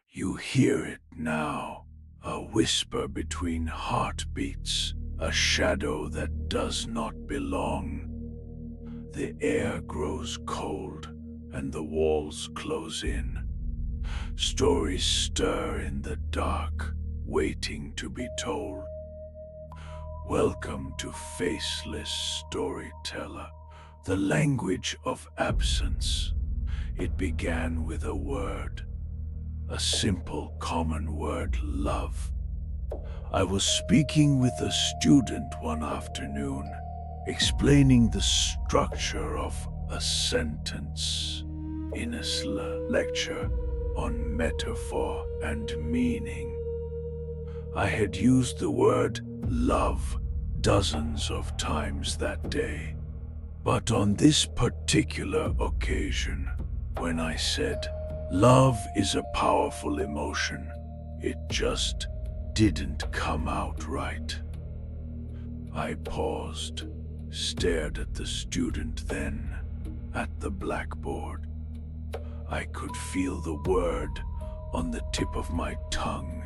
You hear it now, a whisper between heartbeats, a shadow that does not belong. The air grows cold and the walls close in. Stories stir in the dark, waiting to be told. Welcome to Faceless Storyteller, the language of absence. It began with a word, a simple common word, love. I was speaking with a student one afternoon, explaining the structure of a sentence in a lecture on metaphor and meaning. I had used the word love dozens of times that day, but on this particular occasion, when I said, love is a powerful emotion, it just didn't come out right. I paused, stared at the student, then at the blackboard. I could feel the word on the tip of my tongue,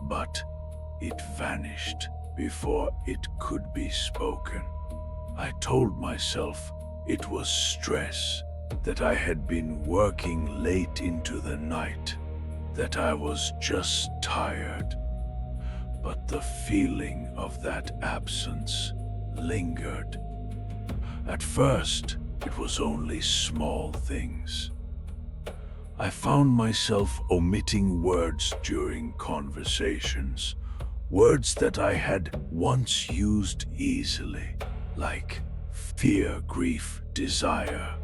but it vanished before it could be spoken. I told myself it was stress, that I had been working late into the night, that I was just tired. But the feeling of that absence lingered. At first, it was only small things. I found myself omitting words during conversations, words that I had once used easily, like fear, grief, desire.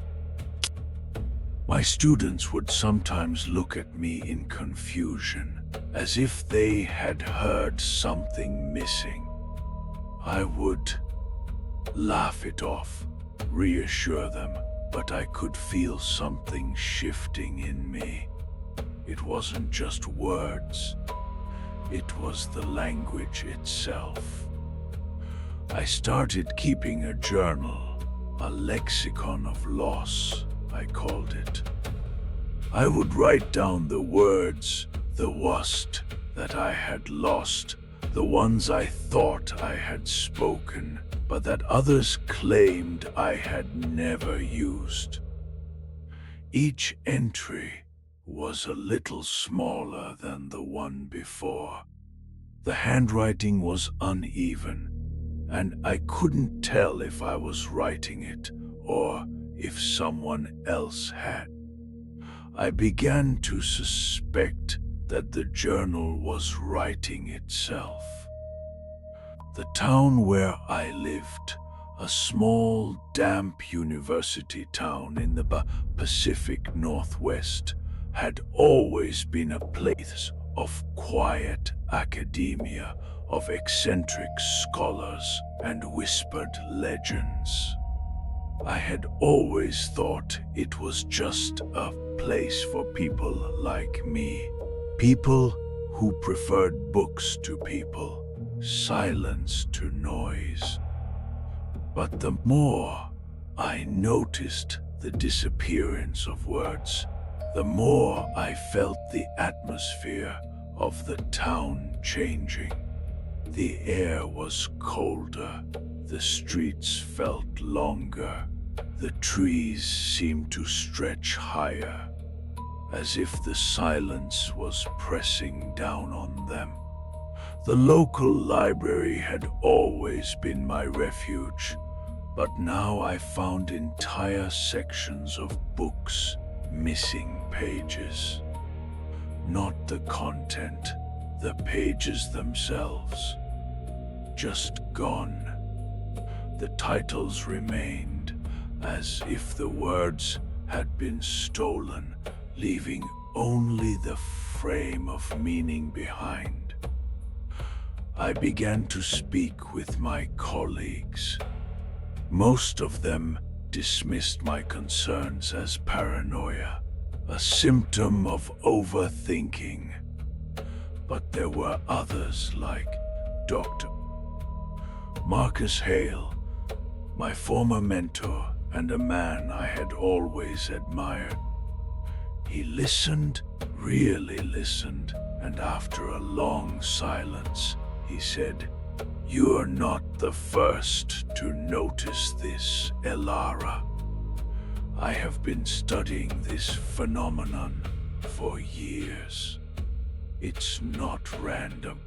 My students would sometimes look at me in confusion, as if they had heard something missing. I would laugh it off, reassure them, but I could feel something shifting in me. It wasn't just words, it was the language itself. I started keeping a journal, a lexicon of loss, I called it. I would write down the words, the worst that I had lost, the ones I thought I had spoken, but that others claimed I had never used. Each entry was a little smaller than the one before. The handwriting was uneven, and I couldn't tell if I was writing it or if someone else had. I began to suspect that the journal was writing itself. The town where I lived, a small, damp university town in the Pacific Northwest, had always been a place of quiet academia, of eccentric scholars and whispered legends. I had always thought it was just a place for people like me, people who preferred books to people, silence to noise. But the more I noticed the disappearance of words, the more I felt the atmosphere of the town changing. The air was colder, the streets felt longer, the trees seemed to stretch higher, as if the silence was pressing down on them. The local library had always been my refuge, but now I found entire sections of books missing pages. Not the content, the pages themselves. Just gone. The titles remained, as if the words had been stolen, leaving only the frame of meaning behind. I began to speak with my colleagues. Most of them dismissed my concerns as paranoia, a symptom of overthinking. But there were others like Dr. Marcus Hale, my former mentor and a man I had always admired. He listened, really listened, and after a long silence, he said, "You are not the first to notice this, Elara. I have been studying this phenomenon for years. It's not random.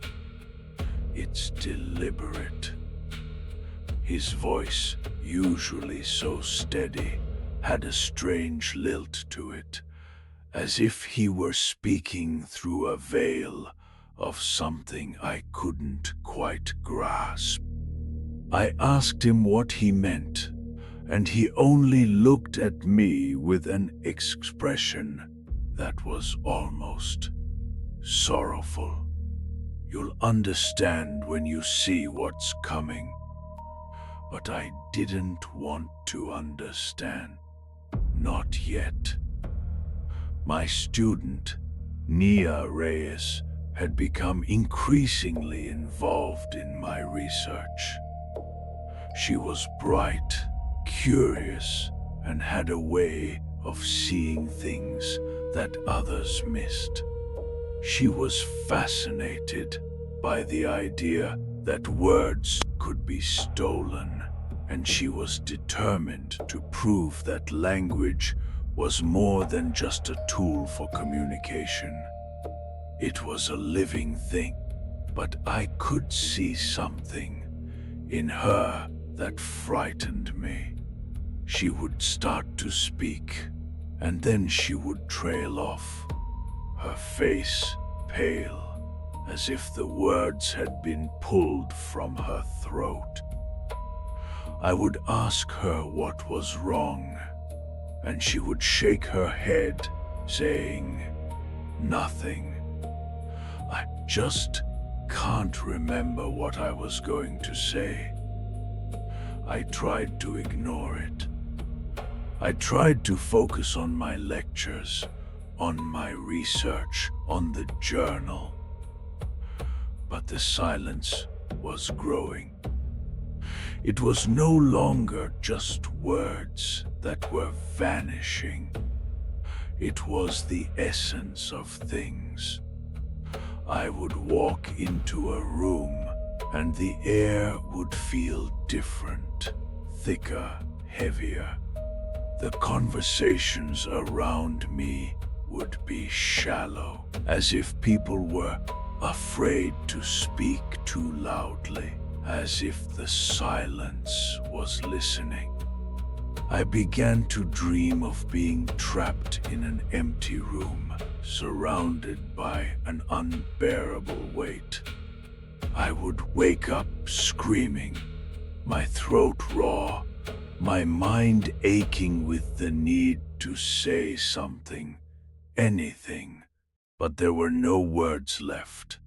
It's deliberate." His voice, usually so steady, had a strange lilt to it, as if he were speaking through a veil of something I couldn't quite grasp. I asked him what he meant, and he only looked at me with an expression that was almost sorrowful. "You'll understand when you see what's coming." But I didn't want to understand. Not yet. My student, Nia Reyes, had become increasingly involved in my research. She was bright, curious, and had a way of seeing things that others missed. She was fascinated by the idea that words could be stolen, and she was determined to prove that language was more than just a tool for communication. It was a living thing, but I could see something in her that frightened me. She would start to speak, and then she would trail off, her face pale, as if the words had been pulled from her throat. I would ask her what was wrong, and she would shake her head, saying, "Nothing. I just can't remember what I was going to say." I tried to ignore it. I tried to focus on my lectures, on my research, on the journal. But the silence was growing. It was no longer just words that were vanishing. It was the essence of things. I would walk into a room and the air would feel different, thicker, heavier. The conversations around me would be shallow, as if people were afraid to speak too loudly, as if the silence was listening. I began to dream of being trapped in an empty room, surrounded by an unbearable weight. I would wake up screaming, my throat raw, my mind aching with the need to say something, anything, but there were no words left.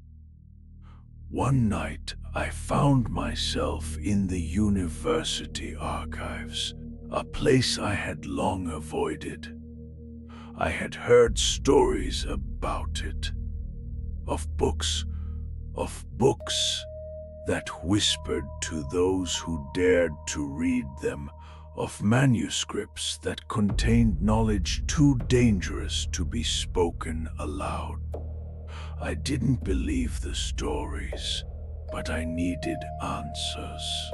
One night, I found myself in the university archives, a place I had long avoided. I had heard stories about it, of books that whispered to those who dared to read them, of manuscripts that contained knowledge too dangerous to be spoken aloud. I didn't believe the stories, but I needed answers.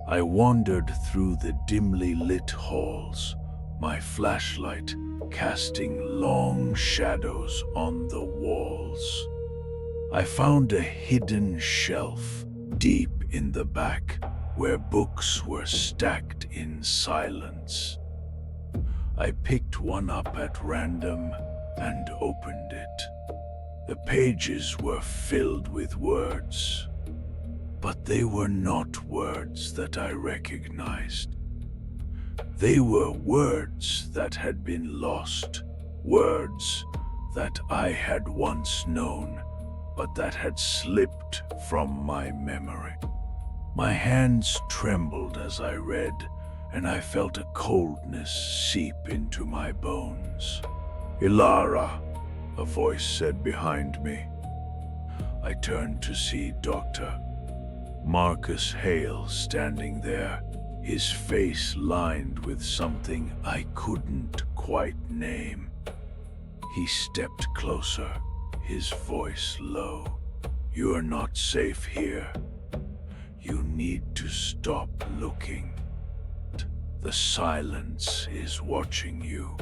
I wandered through the dimly lit halls, my flashlight casting long shadows on the walls. I found a hidden shelf deep in the back where books were stacked in silence. I picked one up at random and opened it. The pages were filled with words, but they were not words that I recognized. They were words that had been lost, words that I had once known, but that had slipped from my memory. My hands trembled as I read, and I felt a coldness seep into my bones. "Ilara," a voice said behind me. I turned to see Dr. Marcus Hale standing there, his face lined with something I couldn't quite name. He stepped closer, his voice low. "You are not safe here. You need to stop looking. The silence is watching you."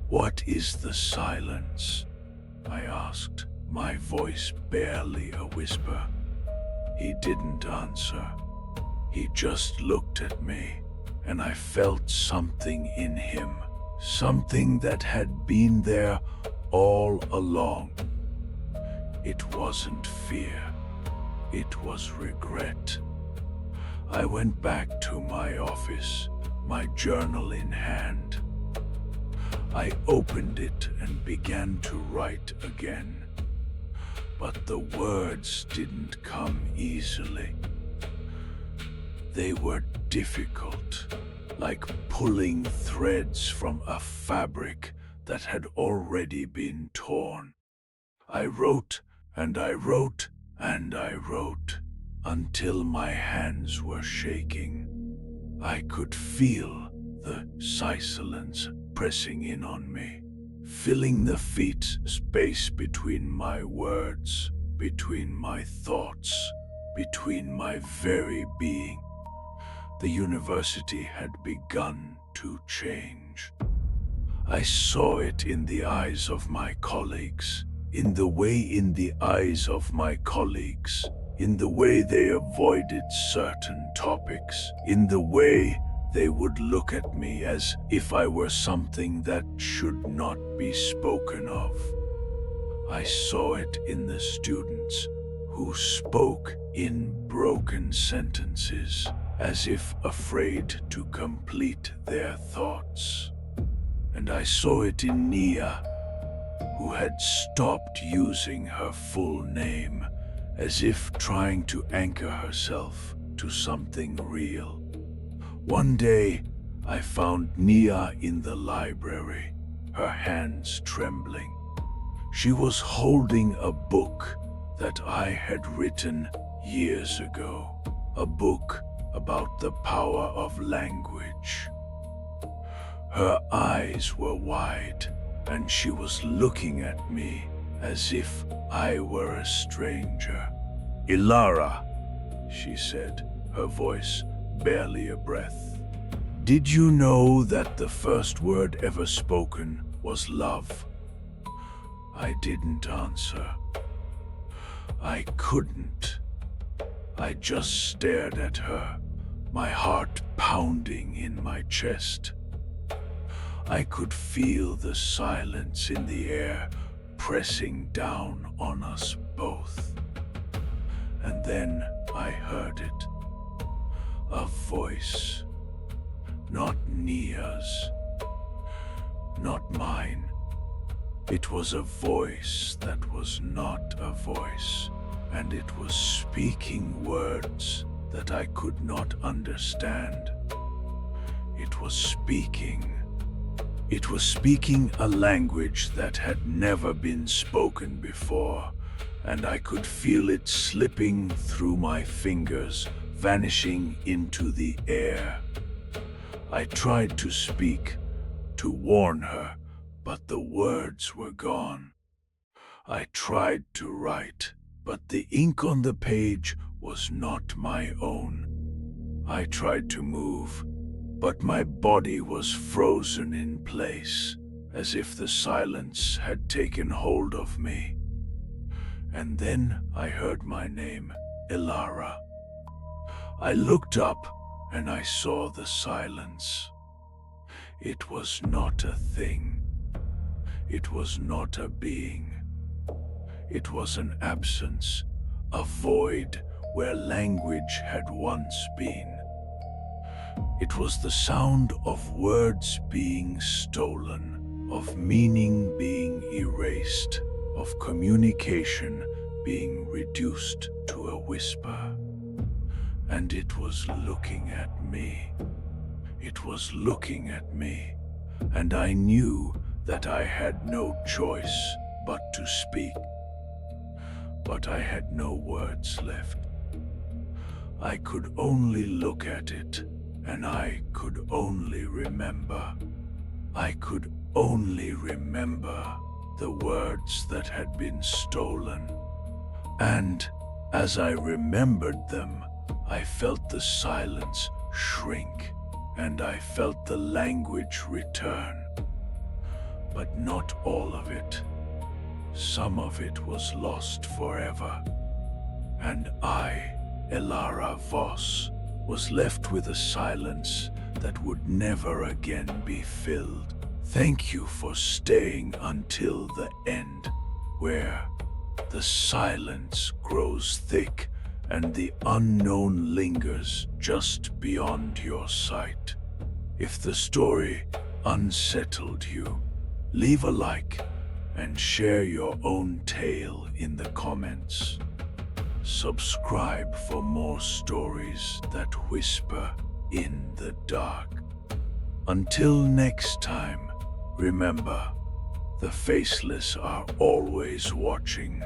"What is the silence?" I asked, my voice barely a whisper. He didn't answer. He just looked at me, and I felt something in him, something that had been there all along. It wasn't fear, it was regret. I went back to my office, my journal in hand. I opened it and began to write again. But the words didn't come easily. They were difficult, like pulling threads from a fabric that had already been torn. I wrote and I wrote and I wrote until my hands were shaking. I could feel the silence pressing in on me, filling the space between my words, between my thoughts, between my very being. The university had begun to change. I saw it in the eyes of my colleagues, in the way they avoided certain topics, in the way they would look at me as if I were something that should not be spoken of. I saw it in the students who spoke in broken sentences, as if afraid to complete their thoughts. And I saw it in Nia, who had stopped using her full name, as if trying to anchor herself to something real. One day, I found Nia in the library, her hands trembling. She was holding a book that I had written years ago, a book about the power of language. Her eyes were wide, and she was looking at me as if I were a stranger. "Ilara," she said, her voice barely a breath. "Did you know that the first word ever spoken was love?" I didn't answer. I couldn't. I just stared at her, my heart pounding in my chest. I could feel the silence in the air pressing down on us both. And then I heard it. A voice. Not Nia's. Not mine. It was a voice that was not a voice, and it was speaking words that I could not understand. It was speaking a language that had never been spoken before, and I could feel it slipping through my fingers, vanishing into the air. I tried to speak, to warn her, but the words were gone. I tried to write, but the ink on the page was not my own. I tried to move, but my body was frozen in place, as if the silence had taken hold of me. And then I heard my name, Ilara. I looked up and I saw the silence. It was not a thing. It was not a being. It was an absence, a void where language had once been. It was the sound of words being stolen, of meaning being erased, of communication being reduced to a whisper. And it was looking at me. It was looking at me, and I knew that I had no choice but to speak. But I had no words left. I could only look at it, and I could only remember. I could only remember the words that had been stolen. And as I remembered them, I felt the silence shrink, and I felt the language return. But not all of it. Some of it was lost forever. And I, Elara Voss, was left with a silence that would never again be filled. Thank you for staying until the end, where the silence grows thick and the unknown lingers just beyond your sight. If the story unsettled you, leave a like and share your own tale in the comments. Subscribe for more stories that whisper in the dark. Until next time, remember, the faceless are always watching.